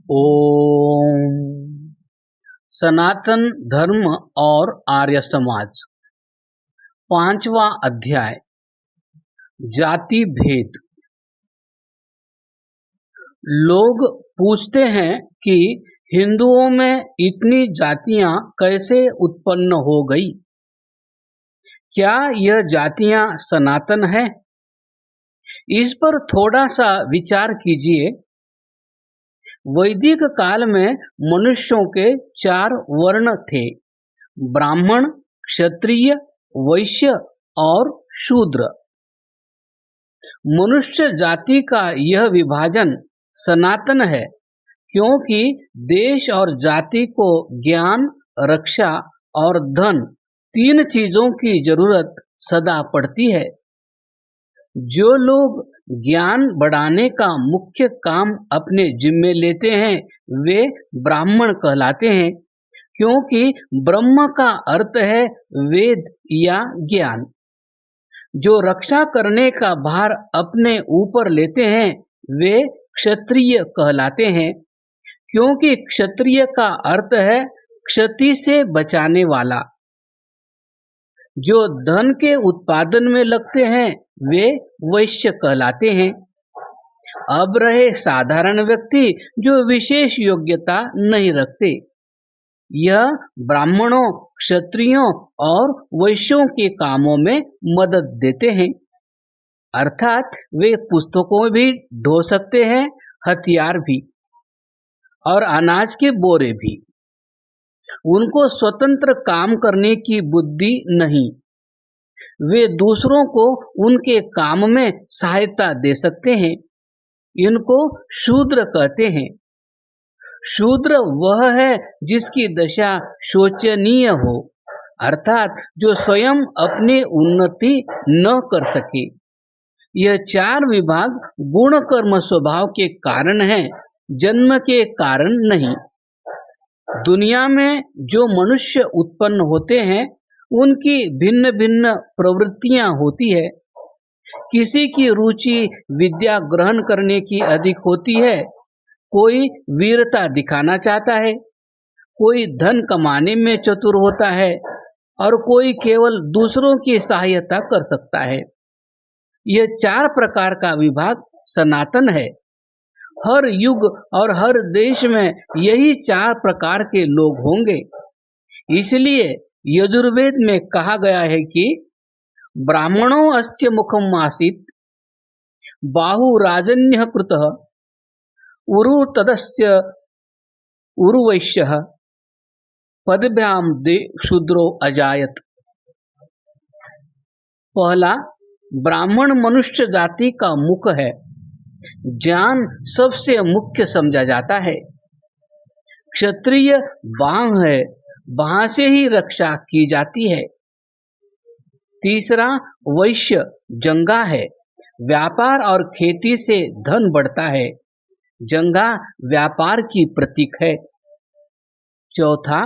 ओम। सनातन धर्म और आर्य समाज। पांचवा अध्याय, जाति भेद। लोग पूछते हैं कि हिंदुओं में इतनी जातियां कैसे उत्पन्न हो गई? क्या यह जातियां सनातन है? इस पर थोड़ा सा विचार कीजिए। वैदिक काल में मनुष्यों के 4 वर्ण थे: ब्राह्मण, क्षत्रिय, वैश्य और शूद्र। मनुष्य जाति का यह विभाजन सनातन है, क्योंकि देश और जाति को ज्ञान, रक्षा और धन 3 चीजों की जरूरत सदा पड़ती है। जो लोग ज्ञान बढ़ाने का मुख्य काम अपने जिम्मे लेते हैं वे ब्राह्मण कहलाते हैं, क्योंकि ब्रह्म का अर्थ है वेद या ज्ञान। जो रक्षा करने का भार अपने ऊपर लेते हैं वे क्षत्रिय कहलाते हैं, क्योंकि क्षत्रिय का अर्थ है क्षति से बचाने वाला। जो धन के उत्पादन में लगते हैं वे वैश्य कहलाते हैं। अब रहे साधारण व्यक्ति जो विशेष योग्यता नहीं रखते, यह ब्राह्मणों, क्षत्रियों और वैश्यों के कामों में मदद देते हैं। अर्थात वे पुस्तकों भी ढो सकते हैं, हथियार भी और अनाज के बोरे भी। उनको स्वतंत्र काम करने की बुद्धि नहीं। वे दूसरों को उनके काम में सहायता दे सकते हैं। इनको शूद्र कहते हैं। शूद्र वह है जिसकी दशा शोचनीय हो, अर्थात जो स्वयं अपनी उन्नति न कर सके। यह 4 विभाग गुण कर्म स्वभाव के कारण हैं, जन्म के कारण नहीं। दुनिया में जो मनुष्य उत्पन्न होते हैं उनकी भिन्न भिन्न प्रवृत्तियां होती है। किसी की रुचि विद्या ग्रहण करने की अधिक होती है, कोई वीरता दिखाना चाहता है, कोई धन कमाने में चतुर होता है और कोई केवल दूसरों की सहायता कर सकता है। यह 4 प्रकार का विभाग सनातन है। हर युग और हर देश में यही 4 प्रकार के लोग होंगे। इसलिए यजुर्वेद में कहा गया है कि ब्राह्मणो अस्य मुखम आसीत् बाहु राजन्य कृतः उरु तदस्य उरुवैश्यः पदभ्याम दे शूद्रो अजायत। पहला, ब्राह्मण मनुष्य जाति का मुख है। ज्ञान सबसे मुख्य समझा जाता है। क्षत्रिय बांह है, बांह से ही रक्षा की जाती है। तीसरा, वैश्य जंगा है। व्यापार और खेती से धन बढ़ता है। जंगा व्यापार की प्रतीक है। चौथा,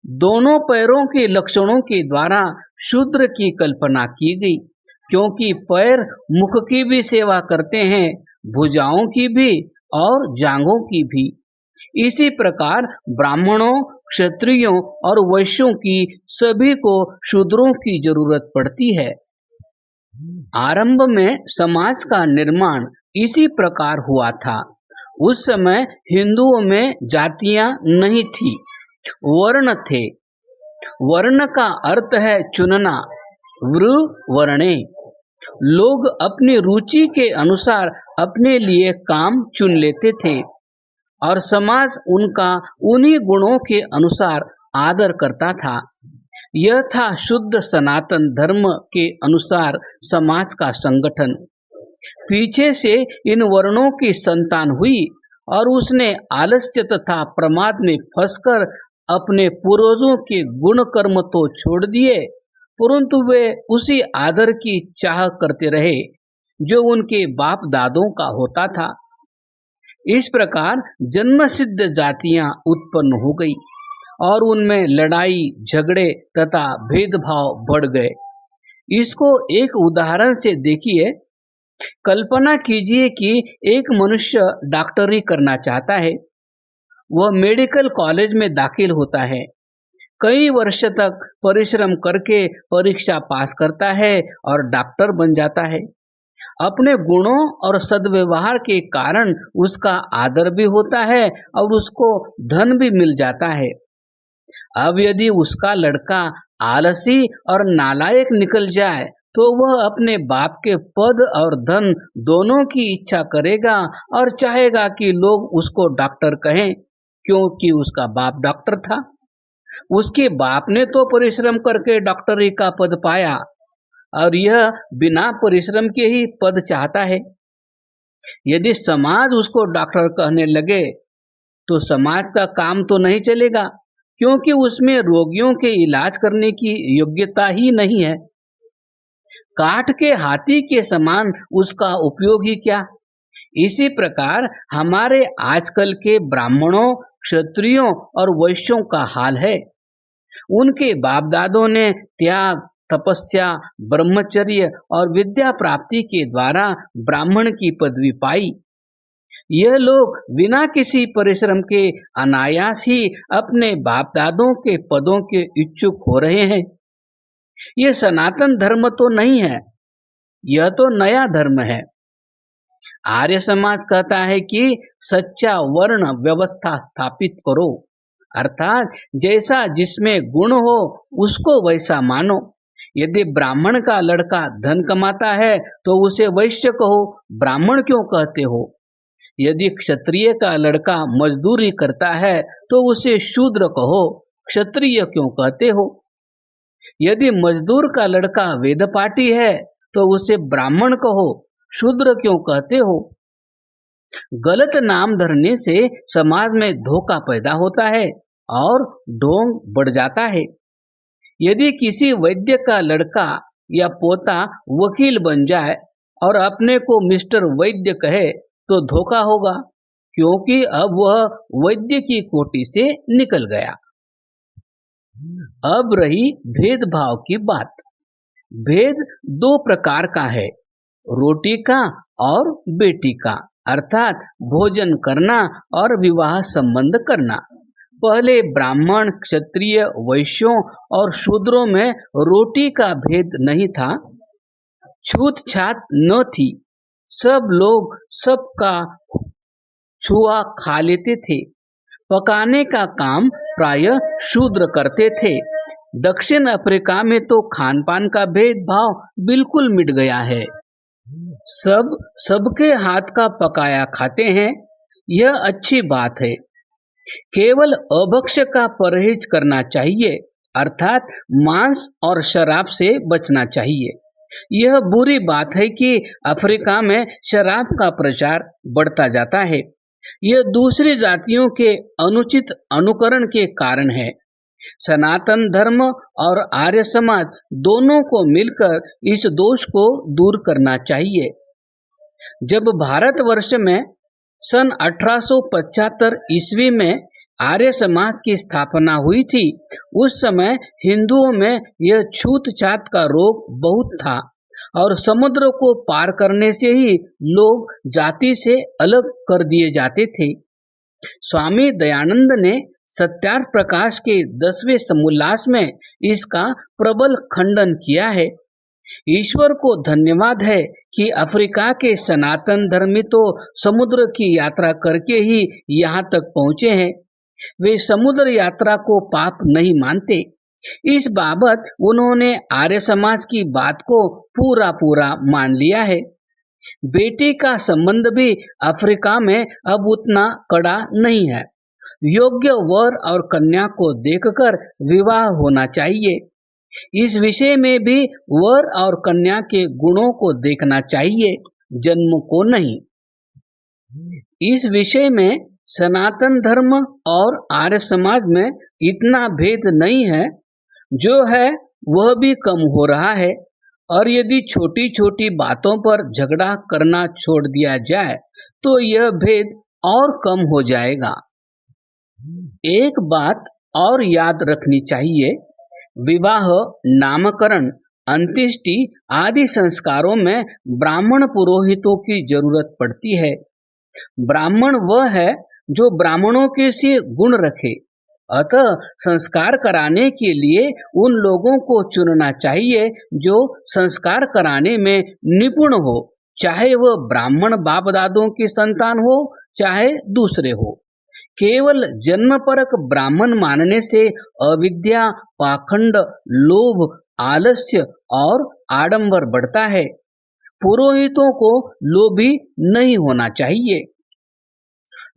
दोनों पैरों के लक्षणों के द्वारा शूद्र की कल्पना की गई, क्योंकि पैर मुख की भी सेवा करते हैं, भुजाओं की भी और जांघों की भी। इसी प्रकार ब्राह्मणों, क्षत्रियों और वैश्यों की सभी को शूद्रों की जरूरत पड़ती है। आरंभ में समाज का निर्माण इसी प्रकार हुआ था। उस समय हिंदुओं में जातियां नहीं थी, वर्ण थे। वर्ण का अर्थ है चुनना, वृ वर्णे। लोग अपनी रुचि के अनुसार अपने लिए काम चुन लेते थे और समाज उनका उन्हीं गुणों के अनुसार आदर करता था। यह था शुद्ध सनातन धर्म के अनुसार समाज का संगठन। पीछे से इन वर्णों की संतान हुई और उसने आलस्य तथा प्रमाद में फंसकर अपने पूर्वजों के गुण कर्म तो छोड़ दिए, परंतु वे उसी आदर की चाह करते रहे जो उनके बाप दादों का होता था। इस प्रकार जन्म सिद्ध जातियां उत्पन्न हो गई और उनमें लड़ाई, झगड़े तथा भेदभाव बढ़ गए। इसको एक उदाहरण से देखिए। कल्पना कीजिए कि एक मनुष्य डॉक्टरी करना चाहता है। वह मेडिकल कॉलेज में दाखिल होता है, कई वर्ष तक परिश्रम करके परीक्षा पास करता है और डॉक्टर बन जाता है। अपने गुणों और सद्व्यवहार के कारण उसका आदर भी होता है और उसको धन भी मिल जाता है। अब यदि उसका लड़का आलसी और नालायक निकल जाए तो वह अपने बाप के पद और धन दोनों की इच्छा करेगा और चाहेगा कि लोग उसको डॉक्टर कहें, क्योंकि उसका बाप डॉक्टर था। उसके बाप ने तो परिश्रम करके डॉक्टरी का पद पाया और यह बिना परिश्रम के ही पद चाहता है। यदि समाज उसको डॉक्टर कहने लगे तो समाज का काम तो नहीं चलेगा, क्योंकि उसमें रोगियों के इलाज करने की योग्यता ही नहीं है। काठ के हाथी के समान उसका उपयोग ही क्या। इसी प्रकार हमारे आजकल के ब्राह्मणों, क्षत्रियों और वैश्यों का हाल है। उनके बाप दादों ने त्याग, तपस्या, ब्रह्मचर्य और विद्या प्राप्ति के द्वारा ब्राह्मण की पदवी पाई। यह लोग बिना किसी परिश्रम के अनायास ही अपने बाप दादों के पदों के इच्छुक हो रहे हैं। यह सनातन धर्म तो नहीं है, यह तो नया धर्म है। आर्य समाज कहता है कि सच्चा वर्ण व्यवस्था स्थापित करो, अर्थात जैसा जिसमें गुण हो उसको वैसा मानो। यदि ब्राह्मण का लड़का धन कमाता है तो उसे वैश्य कहो, ब्राह्मण क्यों कहते हो। यदि क्षत्रिय का लड़का मजदूरी करता है तो उसे शूद्र कहो, क्षत्रिय क्यों कहते हो। यदि मजदूर का लड़का वेदपाठी है तो उसे ब्राह्मण कहो, शूद्र क्यों कहते हो। गलत नाम धरने से समाज में धोखा पैदा होता है और ढोंग बढ़ जाता है। यदि किसी वैद्य का लड़का या पोता वकील बन जाए और अपने को मिस्टर वैद्य कहे तो धोखा होगा, क्योंकि अब वह वैद्य की कोटि से निकल गया। अब रही भेदभाव की बात। भेद दो प्रकार का है, रोटी का और बेटी का, अर्थात भोजन करना और विवाह संबंध करना। पहले ब्राह्मण, क्षत्रिय, वैश्यों और शूद्रों में रोटी का भेद नहीं था, छूत छात न थी, सब लोग सबका छुआ खा लेते थे। पकाने का काम प्रायः शूद्र करते थे। दक्षिण अफ्रीका में तो खान पान का भेदभाव बिल्कुल मिट गया है। सब सबके हाथ का पकाया खाते हैं, यह अच्छी बात है। केवल अभक्ष्य का परहेज करना चाहिए, अर्थात मांस और शराब से बचना चाहिए। यह बुरी बात है कि अफ्रीका में शराब का प्रचार बढ़ता जाता है। यह दूसरी जातियों के अनुचित अनुकरण के कारण है। सनातन धर्म और आर्य समाज दोनों को मिलकर इस दोष को दूर करना चाहिए। जब भारतवर्ष में सन 1875 ईस्वी में आर्य समाज की स्थापना हुई थी, उस समय हिंदुओं में यह छूत छात का रोग बहुत था और समुद्र को पार करने से ही लोग जाति से अलग कर दिए जाते थे। स्वामी दयानंद ने सत्यार्थ प्रकाश के 10वें समोल्लास में इसका प्रबल खंडन किया है। ईश्वर को धन्यवाद है कि अफ्रीका के सनातन धर्मी तो समुद्र की यात्रा करके ही यहाँ तक पहुँचे हैं। वे समुद्र यात्रा को पाप नहीं मानते। इस बाबत उन्होंने आर्य समाज की बात को पूरा मान लिया है। बेटी का संबंध भी अफ्रीका में अब उतना कड़ा नहीं है। योग्य वर और कन्या को देखकर विवाह होना चाहिए। इस विषय में भी वर और कन्या के गुणों को देखना चाहिए, जन्म को नहीं। इस विषय में सनातन धर्म और आर्य समाज में इतना भेद नहीं है, जो है वह भी कम हो रहा है। और यदि छोटी छोटी बातों पर झगड़ा करना छोड़ दिया जाए तो यह भेद और कम हो जाएगा। एक बात और याद रखनी चाहिए, विवाह, नामकरण, अंत्येष्टि आदि संस्कारों में ब्राह्मण पुरोहितों की जरूरत पड़ती है। ब्राह्मण वह है जो ब्राह्मणों के से गुण रखे। अतः संस्कार कराने के लिए उन लोगों को चुनना चाहिए जो संस्कार कराने में निपुण हो, चाहे वह ब्राह्मण बाप दादों की संतान हो चाहे दूसरे हो। केवल जन्म परक ब्राह्मण मानने से अविद्या, पाखंड, लोभ, आलस्य और आडंबर बढ़ता है। पुरोहितों को लोभी नहीं होना चाहिए।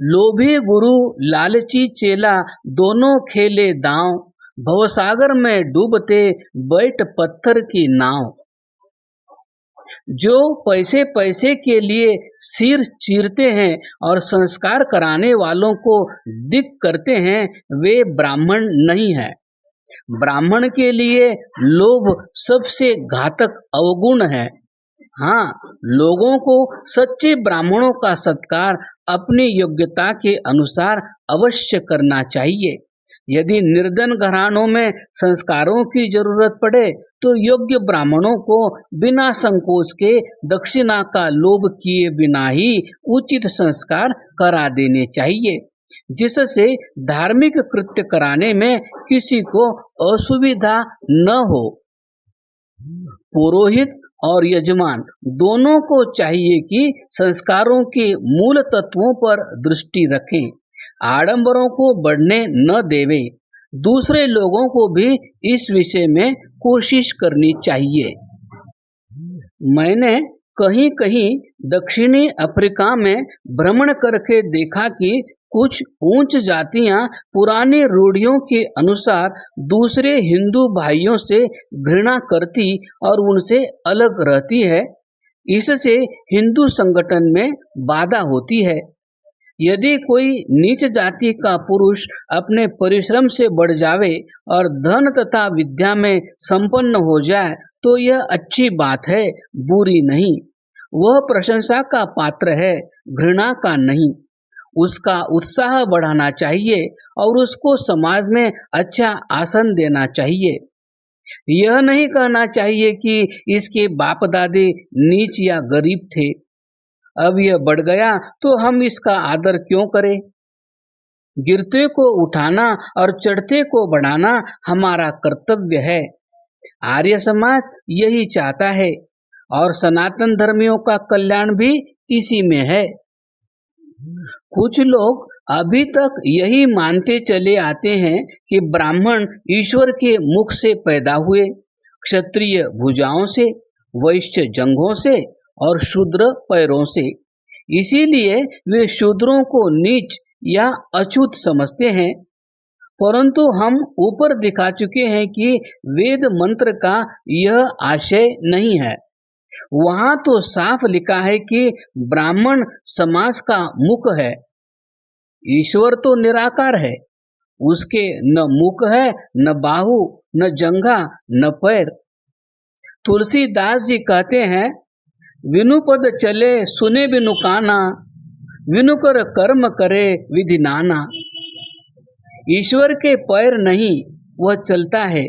लोभी गुरु लालची चेला दोनों खेले दांव, भवसागर में डूबते बैठ पत्थर की नाव। जो पैसे पैसे के लिए सिर चीरते हैं और संस्कार कराने वालों को दिक करते हैं, वे ब्राह्मण नहीं है। ब्राह्मण के लिए लोभ सबसे घातक अवगुण है। हाँ, लोगों को सच्चे ब्राह्मणों का सत्कार अपनी योग्यता के अनुसार अवश्य करना चाहिए। यदि निर्धन घरानों में संस्कारों की जरूरत पड़े तो योग्य ब्राह्मणों को बिना संकोच के दक्षिणा का लोभ किए बिना ही उचित संस्कार करा देने चाहिए, जिससे धार्मिक कृत्य कराने में किसी को असुविधा न हो। पुरोहित और यजमान दोनों को चाहिए कि संस्कारों के मूल तत्वों पर दृष्टि रखें, आडंबरों को बढ़ने न देवे। दूसरे लोगों को भी इस विषय में कोशिश करनी चाहिए। मैंने कहीं कहीं दक्षिणी अफ्रीका में भ्रमण करके देखा कि कुछ उच्च जातियां पुरानी रूढ़ियों के अनुसार दूसरे हिंदू भाइयों से घृणा करती और उनसे अलग रहती है। इससे हिंदू संगठन में बाधा होती है। यदि कोई नीच जाति का पुरुष अपने परिश्रम से बढ़ जावे और धन तथा विद्या में संपन्न हो जाए तो यह अच्छी बात है, बुरी नहीं। वह प्रशंसा का पात्र है, घृणा का नहीं। उसका उत्साह बढ़ाना चाहिए और उसको समाज में अच्छा आसन देना चाहिए। यह नहीं कहना चाहिए कि इसके बाप दादे नीच या गरीब थे, अब यह बढ़ गया तो हम इसका आदर क्यों करें। गिरते को उठाना और चढ़ते को बढ़ाना हमारा कर्तव्य है। आर्य समाज यही चाहता है और सनातन धर्मियों का कल्याण भी इसी में है। कुछ लोग अभी तक यही मानते चले आते हैं कि ब्राह्मण ईश्वर के मुख से पैदा हुए, क्षत्रिय भुजाओं से, वैश्य जंघों से और शूद्र पैरों से। इसीलिए वे शूद्रों को नीच या अछूत समझते हैं। परंतु हम ऊपर दिखा चुके हैं कि वेद मंत्र का यह आशय नहीं है। वहां तो साफ लिखा है कि ब्राह्मण समाज का मुख है। ईश्वर तो निराकार है, उसके न मुख है, न बाहु, न जंघा, न पैर। तुलसीदास जी कहते हैं, विनु पद चले सुने बिनु काना, विनु कर कर्म करे विधि नाना। ईश्वर के पैर नहीं, वह चलता है,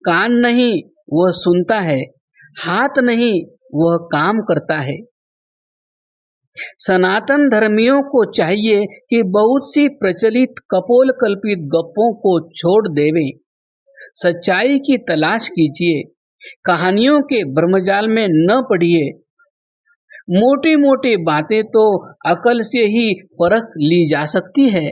कान नहीं, वह सुनता है, हाथ नहीं, वह काम करता है। सनातन धर्मियों को चाहिए कि बहुत सी प्रचलित कपोल कल्पित गप्पों को छोड़ देवें, सच्चाई की तलाश कीजिए, कहानियों के भ्रमजाल में न पड़िए। मोटी मोटी बातें तो अकल से ही परख ली जा सकती है,